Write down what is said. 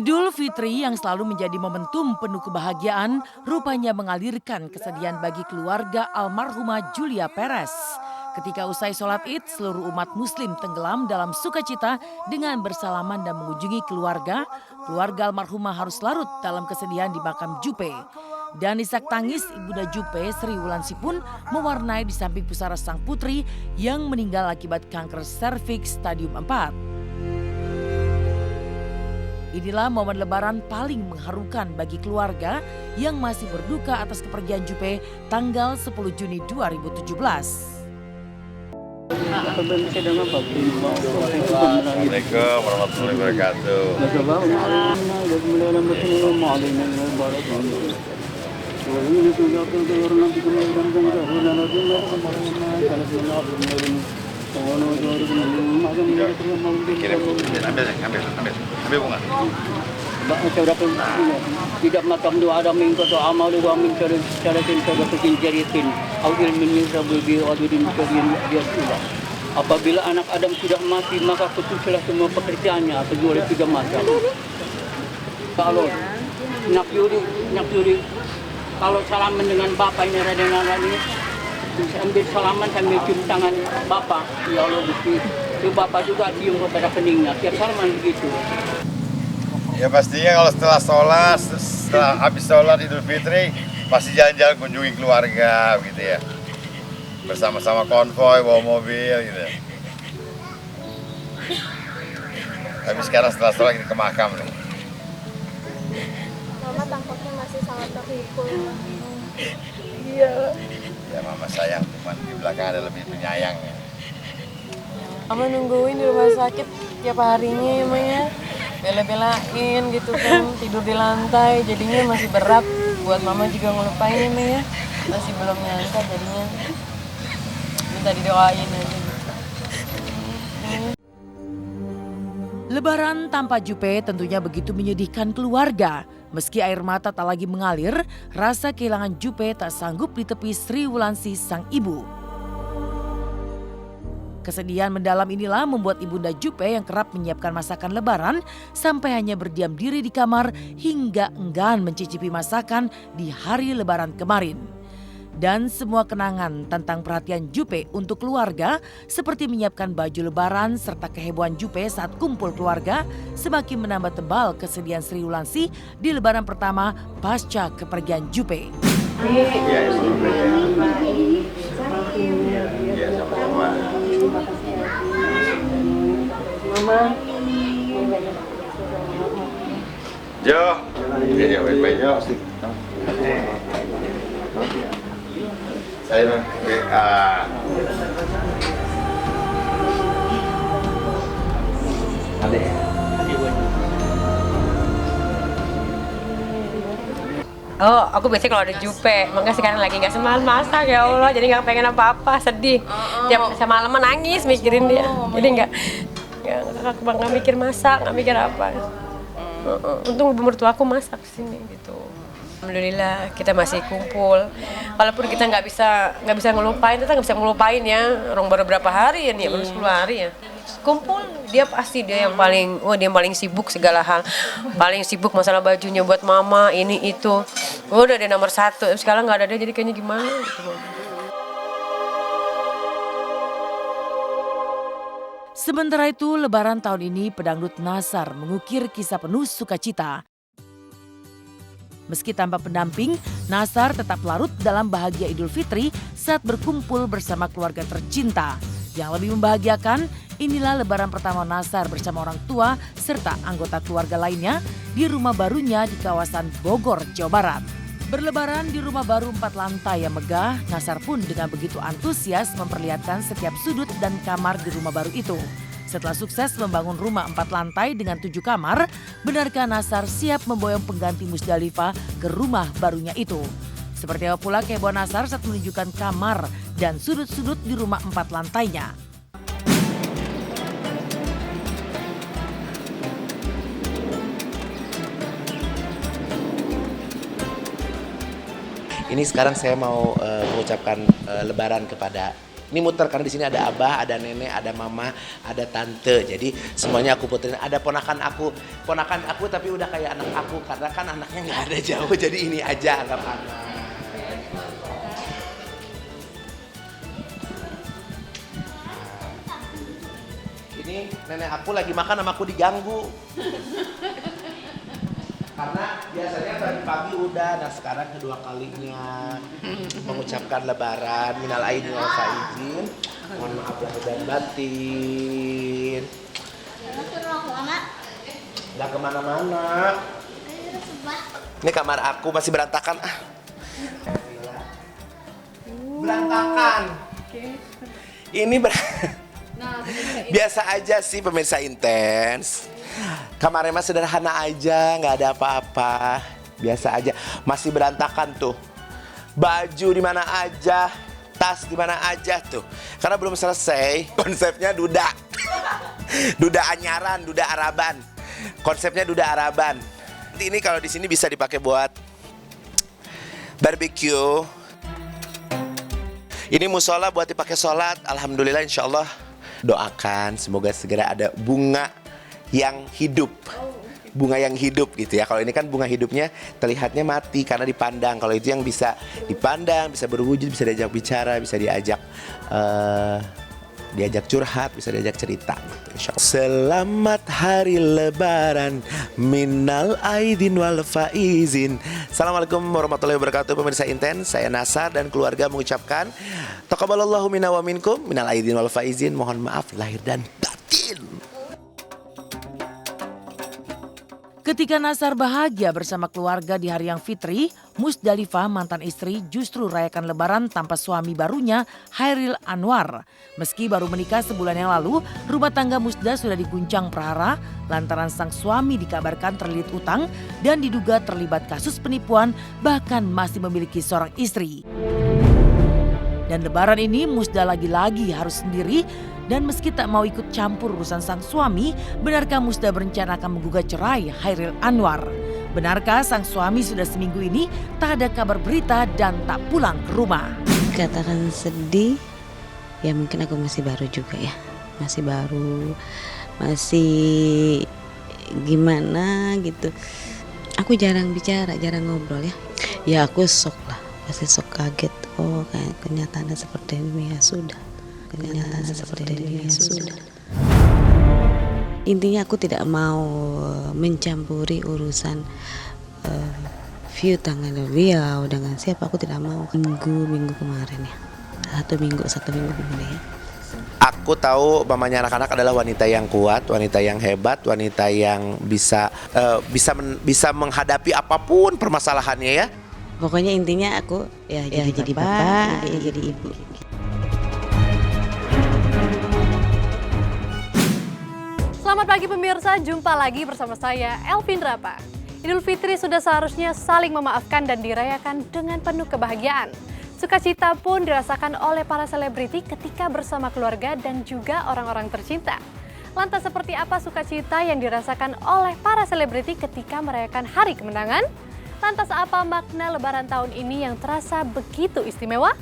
Idul Fitri yang selalu menjadi momentum penuh kebahagiaan rupanya mengalirkan kesedihan bagi keluarga almarhumah Julia Perez. Ketika usai sholat id, seluruh umat muslim tenggelam dalam sukacita dengan bersalaman dan mengunjungi keluarga. Keluarga almarhumah harus larut dalam kesedihan di makam Jupe. Dan isak tangis Ibunda Jupe, Sri Wulansi pun mewarnai di samping pusara sang putri yang meninggal akibat kanker serviks stadium 4. Inilah momen lebaran paling mengharukan bagi keluarga yang masih berduka atas kepergian Jupe tanggal 10 Juni 2017. Assalamualaikum warahmatullahi wabarakatuh. Ambil bunga. Tidak matam doa ada min kata amal wa min syaratin kada jariyatin au ilmin rabbi adudin kariyan biasullah. Apabila anak Adam sudah mati maka putuslah semua pekerjaannya kecuali 3 macam. Kalau nak yuri kalau salaman dengan bapak ini raden ambil salaman sambil cium tangan bapak, ya Allah Gusti. Itu bapak juga cium kepada keningnya, tiap salaman begitu. Ya pastinya kalau setelah habis sholat Idul Fitri pasti jalan-jalan kunjungi keluarga gitu ya. Bersama-sama konvoy, bawa mobil gitu. Tapi sekarang setelah sholat kita ke makam nih. Mama tampaknya masih sangat terpukul. Iya. Ya mama sayang, cuman di belakang ada lebih penyayang ya. Mama nungguin di rumah sakit tiap harinya ya Maya. Bela-belain gitu kan, tidur di lantai, jadinya masih berat buat mama juga ngelupain ya Maya. Masih belum nyangka jadinya. Minta didoain aja. Lebaran tanpa Jupe tentunya begitu menyedihkan keluarga. Meski air mata tak lagi mengalir, rasa kehilangan Jupe tak sanggup ditepi Sri Wulansi sang ibu. Kesedihan mendalam inilah membuat Ibunda Jupe yang kerap menyiapkan masakan lebaran sampai hanya berdiam diri di kamar hingga enggan mencicipi masakan di hari lebaran kemarin. Dan semua kenangan tentang perhatian Jupe untuk keluarga seperti menyiapkan baju lebaran serta kehebohan Jupe saat kumpul keluarga semakin menambah tebal kesedihan Sri Wulansi di lebaran pertama pasca kepergian Jupe. Mama. Jo, ya baik-baik Jo. Saya Oh, aku biasanya kalau ada Jupe, makanya sekarang lagi nggak semalaman masak ya Allah, jadi nggak pengen apa-apa, sedih. Tiap semalaman nangis mikirin dia, jadi nggak mikir masak, nggak mikir apa. Untung ibu mertua aku masak sini gitu. Alhamdulillah kita masih kumpul. Walaupun kita nggak bisa ngelupain, kita nggak bisa ngelupain ya. Orang baru berapa hari ya nih, baru 10 hari ya. Kumpul dia pasti dia yang paling, dia yang paling sibuk segala hal. Paling sibuk masalah bajunya buat mama, ini itu. Udah dia nomor 1. Sekarang nggak ada dia jadi kayaknya gimana gitu. Sementara itu lebaran tahun ini pedangdut Nasar mengukir kisah penuh sukacita. Meski tanpa pendamping, Nasar tetap larut dalam bahagia Idul Fitri saat berkumpul bersama keluarga tercinta. Yang lebih membahagiakan, inilah lebaran pertama Nasar bersama orang tua serta anggota keluarga lainnya di rumah barunya di kawasan Bogor, Jawa Barat. Berlebaran di rumah baru 4 lantai yang megah, Nasar pun dengan begitu antusias memperlihatkan setiap sudut dan kamar di rumah baru itu. Setelah sukses membangun rumah 4 lantai dengan 7 kamar, benarkah Nasar siap memboyong pengganti Musdalifah ke rumah barunya itu? Seperti apa pula kehebohan Nasar saat menunjukkan kamar dan sudut-sudut di rumah 4 lantainya. Ini sekarang saya mau mengucapkan lebaran kepada Ini muter karena di sini ada abah, ada nenek, ada mama, ada tante. Jadi semuanya aku puterin. Ada ponakan aku tapi udah kayak anak aku karena kan anaknya nggak ada jauh. Jadi ini aja anggap anak. Ini nenek aku lagi makan sama aku diganggu. Karena biasanya pagi-pagi udah, nah sekarang kedua kalinya mengucapkan lebaran, minal aidin wal faizin, mohon maaf lahir dan batin. Gak kemana-mana. Ini kamar aku masih berantakan. Berantakan. Ini biasa aja sih pemirsa Intens. Kamarnya mah sederhana aja, nggak ada apa-apa, biasa aja. Masih berantakan tuh, baju di mana aja, tas di mana aja tuh. Karena belum selesai konsepnya duda, duda anyaran, duda araban. Konsepnya duda araban. Nanti ini kalau di sini bisa dipakai buat barbecue. Ini musola buat dipakai sholat. Alhamdulillah, insya Allah doakan semoga segera ada bunga yang hidup, bunga yang hidup gitu ya. Kalau ini kan bunga hidupnya terlihatnya mati karena dipandang. Kalau itu yang bisa dipandang, bisa berwujud, bisa diajak bicara, bisa diajak curhat, bisa diajak cerita. Selamat hari Lebaran, minal aidin wal faizin. Assalamualaikum warahmatullahi wabarakatuh. Pemirsa Intens, saya Nasar dan keluarga mengucapkan taqabbalallahu minna wa minkum, minal aidin wal faizin. Mohon maaf lahir dan batin. Ketika Nasar bahagia bersama keluarga di hari yang fitri, Musdalifah mantan istri justru rayakan lebaran tanpa suami barunya Hairil Anwar. Meski baru menikah sebulan yang lalu, rumah tangga Musda sudah diguncang prahara lantaran sang suami dikabarkan terlilit utang dan diduga terlibat kasus penipuan, bahkan masih memiliki seorang istri. Dan lebaran ini Musda lagi-lagi harus sendiri, dan meski tak mau ikut campur urusan sang suami, benarkah Musda berencana akan menggugat cerai Hairil Anwar? Benarkah sang suami sudah seminggu ini tak ada kabar berita dan tak pulang ke rumah? Katakan sedih, ya mungkin aku masih baru juga ya. Masih baru, masih gimana gitu. Aku jarang bicara, jarang ngobrol ya. Ya aku shock lah, pasti shock, kaget. Oh kayak kenyataannya seperti ini, ya sudah. Kenyataannya seperti ini, ya sudah. Intinya aku tidak mau mencampuri urusan view tanggal beliau dengan siapa, aku tidak mau. Minggu kemarin ya, satu minggu kemarin ya. Aku tahu mamanya anak-anak adalah wanita yang kuat, wanita yang hebat, wanita yang bisa menghadapi apapun permasalahannya ya. Pokoknya intinya aku ya jadi bapak, ya jadi ibu. Selamat pagi pemirsa, jumpa lagi bersama saya Elvin Rapa. Idul Fitri sudah seharusnya saling memaafkan dan dirayakan dengan penuh kebahagiaan. Sukacita pun dirasakan oleh para selebriti ketika bersama keluarga dan juga orang-orang tercinta. Lantas seperti apa sukacita yang dirasakan oleh para selebriti ketika merayakan hari kemenangan? Lantas apa makna lebaran tahun ini yang terasa begitu istimewa?